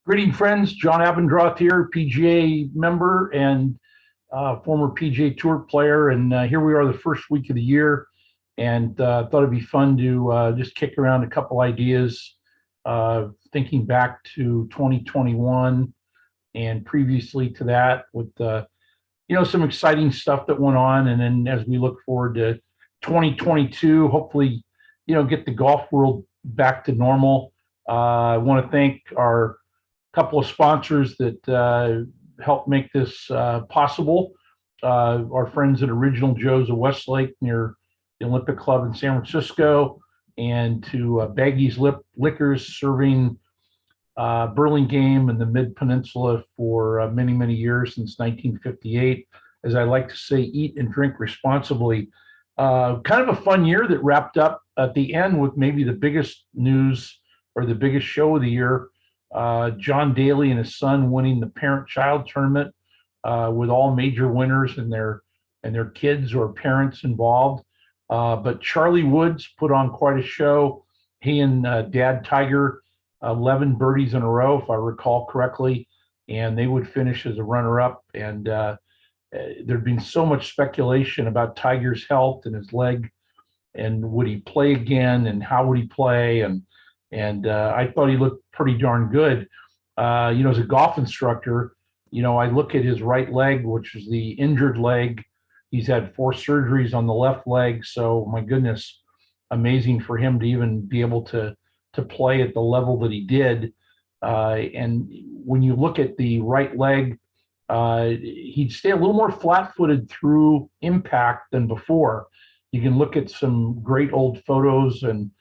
Greeting, friends. John Abendroth here, PGA member and former PGA Tour player. And here we are, the first week of the year. And thought it'd be fun to just kick around a couple ideas, thinking back to 2021 and previously to that with, some exciting stuff that went on. And then as we look forward to 2022, hopefully, get the golf world back to normal. I want to thank our couple of sponsors that helped make this possible. Our friends at Original Joe's of Westlake near the Olympic Club in San Francisco, and to Baggy's Liquors, serving Burlingame and the Mid Peninsula for many, many years, since 1958. As I like to say, eat and drink responsibly. Kind of a fun year that wrapped up at the end with maybe the biggest news or the biggest show of the year. John Daly and his son winning the parent-child tournament, with all major winners and their kids or parents involved. But Charlie Woods put on quite a show. He and Dad Tiger, 11 birdies in a row, if I recall correctly, and they would finish as a runner-up. And there'd been so much speculation about Tiger's health and his leg, and would he play again, and how would he play, and I thought he looked pretty darn good. As a golf instructor, I look at his right leg, which is the injured leg. He's had 4 surgeries on the left leg. So my goodness, amazing for him to even be able to play at the level that he did. And when you look at the right leg, he'd stay a little more flat-footed through impact than before. You can look at some great old photos and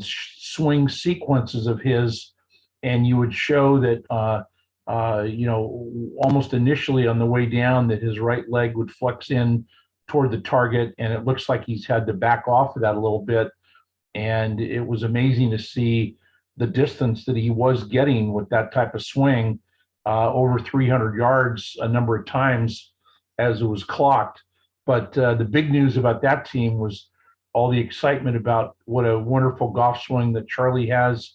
swing sequences of his, and you would show that, almost initially on the way down, that his right leg would flex in toward the target, and it looks like he's had to back off of that a little bit. And it was amazing to see the distance that he was getting with that type of swing, over 300 yards a number of times as it was clocked. But the big news about that team was all the excitement about what a wonderful golf swing that Charlie has,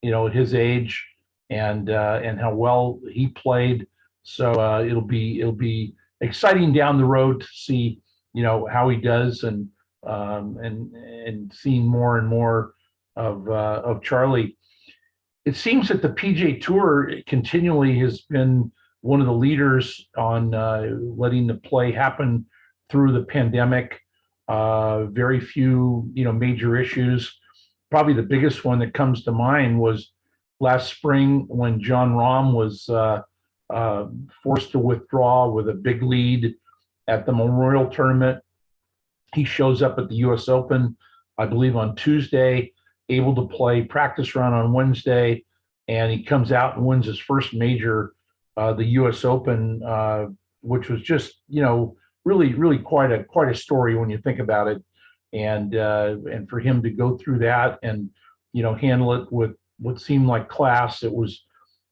at his age, and how well he played. So it'll be exciting down the road to see, how he does, and seeing more and more of Charlie. It seems that the PGA Tour continually has been one of the leaders on letting the play happen through the pandemic. Very few, major issues. Probably the biggest one that comes to mind was last spring when John Rahm was forced to withdraw with a big lead at the Memorial Tournament. He shows up at the U.S. Open, I believe, on Tuesday, able to play practice round on Wednesday, and he comes out and wins his first major, the U.S. Open, which was just, really quite a story when you think about it. And for him to go through that and, handle it with what seemed like class. It was,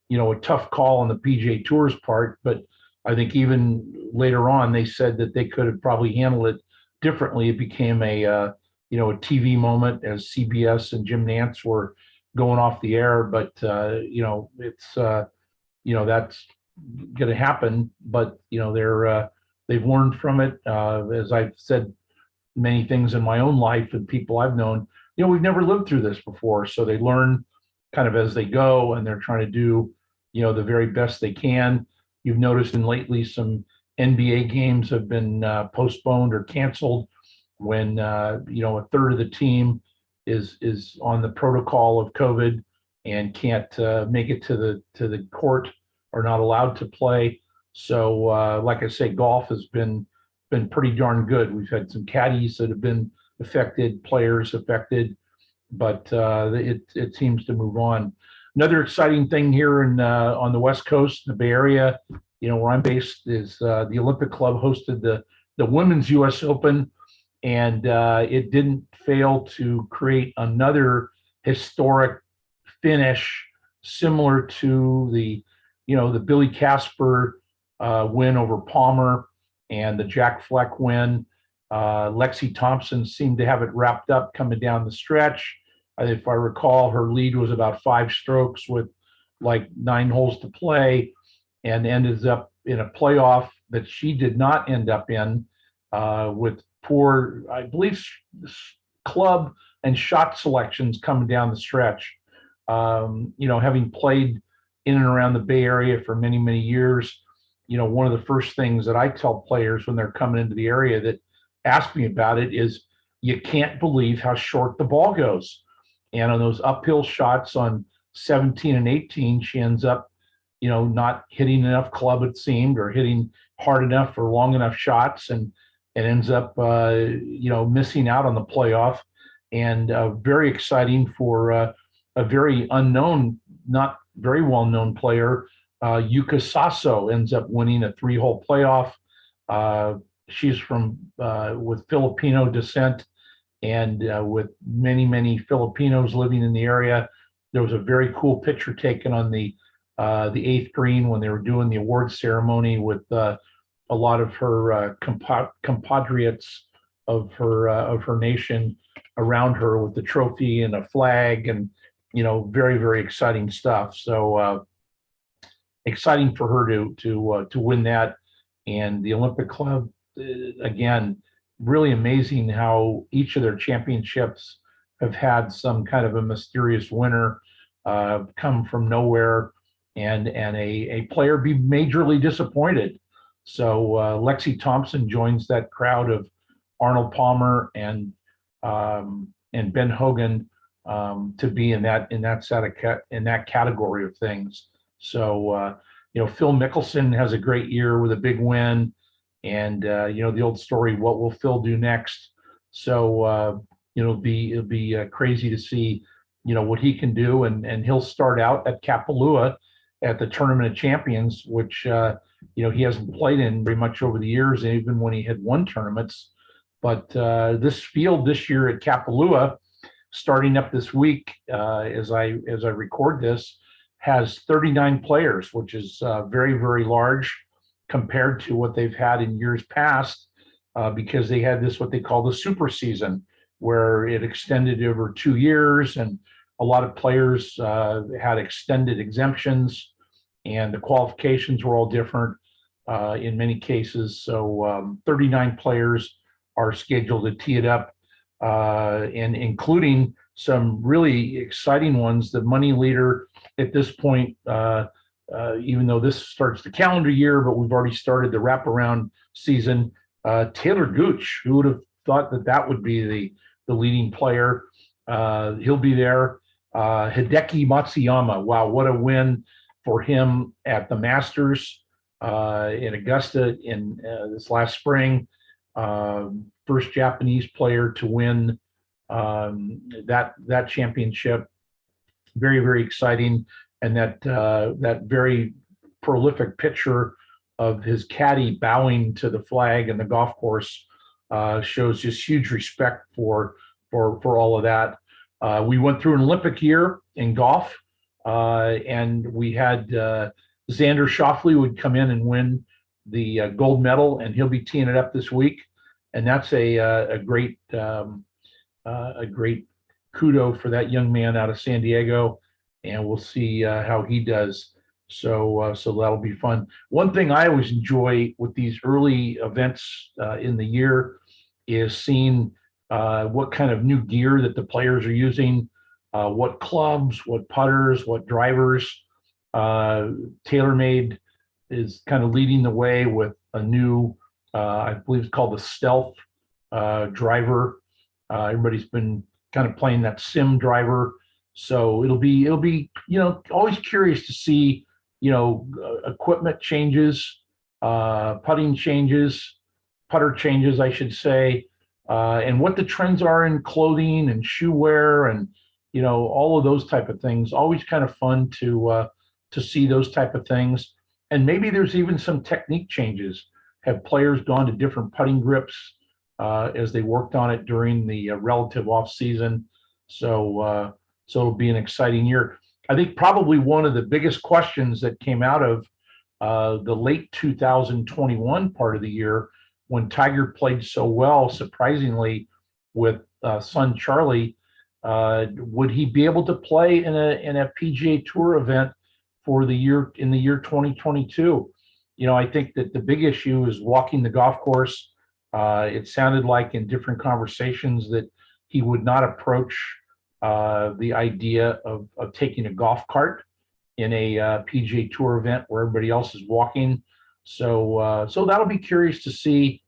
a tough call on the PGA Tour's part, but I think even later on, they said that they could have probably handled it differently. It became a TV moment as CBS and Jim Nantz were going off the air, but it's that's going to happen. But they've learned from it. As I've said many things in my own life and people I've known, we've never lived through this before, so they learn kind of as they go, and they're trying to do the very best they can. You've noticed in lately some NBA games have been postponed or canceled when a third of the team is on the protocol of COVID and can't make it to the court, or not allowed to play. So like I say, golf has been pretty darn good. We've had some caddies that have been affected, players affected, but it seems to move on. Another exciting thing here on the West Coast, the Bay Area, where I'm based, is the Olympic Club hosted the Women's U.S. Open, and it didn't fail to create another historic finish, similar to the Billy Casper win over Palmer and the Jack Fleck win. Lexi Thompson seemed to have it wrapped up coming down the stretch. If I recall, her lead was about 5 strokes with like 9 holes to play, and ended up in a playoff that she did not end up in, with poor, I believe, club and shot selections coming down the stretch. Having played in and around the Bay Area for many, many years, one of the first things that I tell players when they're coming into the area that ask me about it is, you can't believe how short the ball goes. And on those uphill shots on 17 and 18, she ends up, not hitting enough club, it seemed, or hitting hard enough or long enough shots, and it ends up, missing out on the playoff. And very exciting for a very unknown, not very well-known player, Yuka Sasso ends up winning a 3-hole playoff. She's from with Filipino descent, and with many, many Filipinos living in the area. There was a very cool picture taken on the 8th green when they were doing the award ceremony with a lot of her compatriots of her nation around her with the trophy and a flag, and very, very exciting stuff. So exciting for her to win that. And the Olympic Club, again, really amazing how each of their championships have had some kind of a mysterious winner come from nowhere, and a player be majorly disappointed. So Lexi Thompson joins that crowd of Arnold Palmer and Ben Hogan to be in that category of things. So Phil Mickelson has a great year with a big win, and the old story, what will Phil do next? So it'll be crazy to see what he can do, and he'll start out at Kapalua at the Tournament of Champions, which he hasn't played in very much over the years, even when he had won tournaments. But this field this year at Kapalua, starting up this week, as I record this, has 39 players, which is very, very large compared to what they've had in years past, because they had this, what they call the super season, where it extended over 2 years, and a lot of players had extended exemptions, and the qualifications were all different in many cases. So 39 players are scheduled to tee it up, and including some really exciting ones. The money leader at this point, even though this starts the calendar year, but we've already started the wraparound season, Taylor Gooch, who would have thought that would be the leading player? He'll be there. Hideki Matsuyama, wow, what a win for him at the Masters in Augusta in this last spring. First Japanese player to win that championship. Very, very exciting. And that very prolific picture of his caddy bowing to the flag and the golf course shows just huge respect for all of that. We went through an Olympic year in golf, and we had Xander Schauffele would come in and win the gold medal, and he'll be teeing it up this week. And that's a great kudo for that young man out of San Diego, and we'll see how he does. So that'll be fun. One thing I always enjoy with these early events in the year is seeing what kind of new gear that the players are using, what clubs, what putters, what drivers. TaylorMade is kind of leading the way with a new, I believe it's called the Stealth driver. Everybody's been kind of playing that sim driver. So it'll be always curious to see equipment changes, putting changes, putter changes, I should say, and what the trends are in clothing and shoe wear, and all of those type of things. Always kind of fun to see those type of things. And maybe there's even some technique changes. Have players gone to different putting grips as they worked on it during the relative off season? So it'll be an exciting year. I think probably one of the biggest questions that came out of the late 2021 part of the year, when Tiger played so well, surprisingly, with son Charlie, would he be able to play in a PGA Tour event for the year in the year 2022. I think that the big issue is walking the golf course. It sounded like in different conversations that he would not approach the idea of taking a golf cart in a PGA Tour event where everybody else is walking. So that'll be curious to see.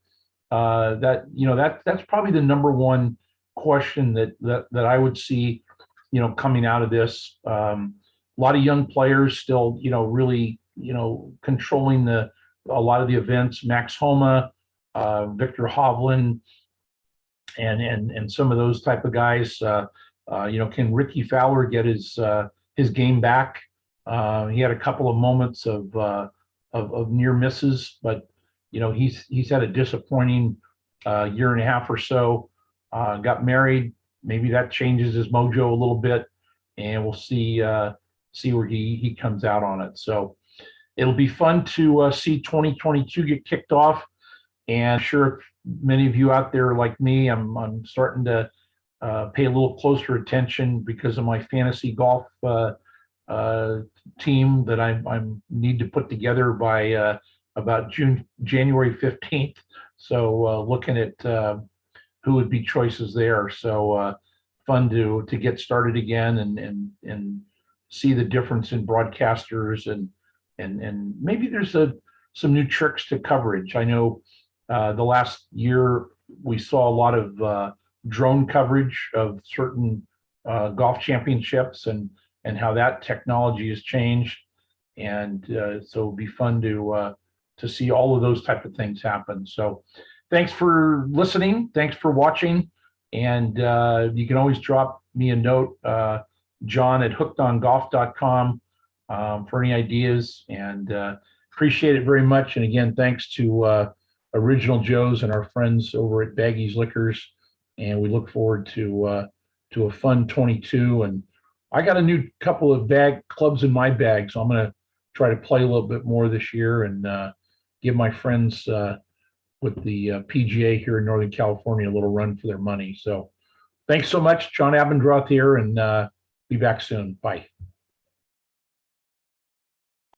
That's probably the number one question that I would see, coming out of this. A lot of young players still, really, controlling a lot of the events. Max Homa, Victor Hovland, and some of those type of guys. Can Ricky Fowler get his game back? He had a couple of moments of near misses, but he's had a disappointing year and a half or so. Got married. Maybe that changes his mojo a little bit, and we'll see where he comes out on it. So it'll be fun to see 2022 get kicked off. And I'm sure many of you out there like me, I'm starting to pay a little closer attention because of my fantasy golf team that I need to put together by about January 15th. So looking at who would be choices there. So fun to get started again and see the difference in broadcasters and maybe there's some new tricks to coverage. I know the last year we saw a lot of drone coverage of certain golf championships and how that technology has changed. And so it'll be fun to see all of those type of things happen. So thanks for listening. Thanks for watching. And you can always drop me a note, John at hookedongolf.com, for any ideas, and appreciate it very much. And again, thanks to Original Joe's and our friends over at Baggy's Liquors. And we look forward to a fun 22. And I got a new couple of clubs in my bag, so I'm going to try to play a little bit more this year and give my friends with the PGA here in Northern California a little run for their money. So thanks so much. John Abendroth here, and be back soon. Bye.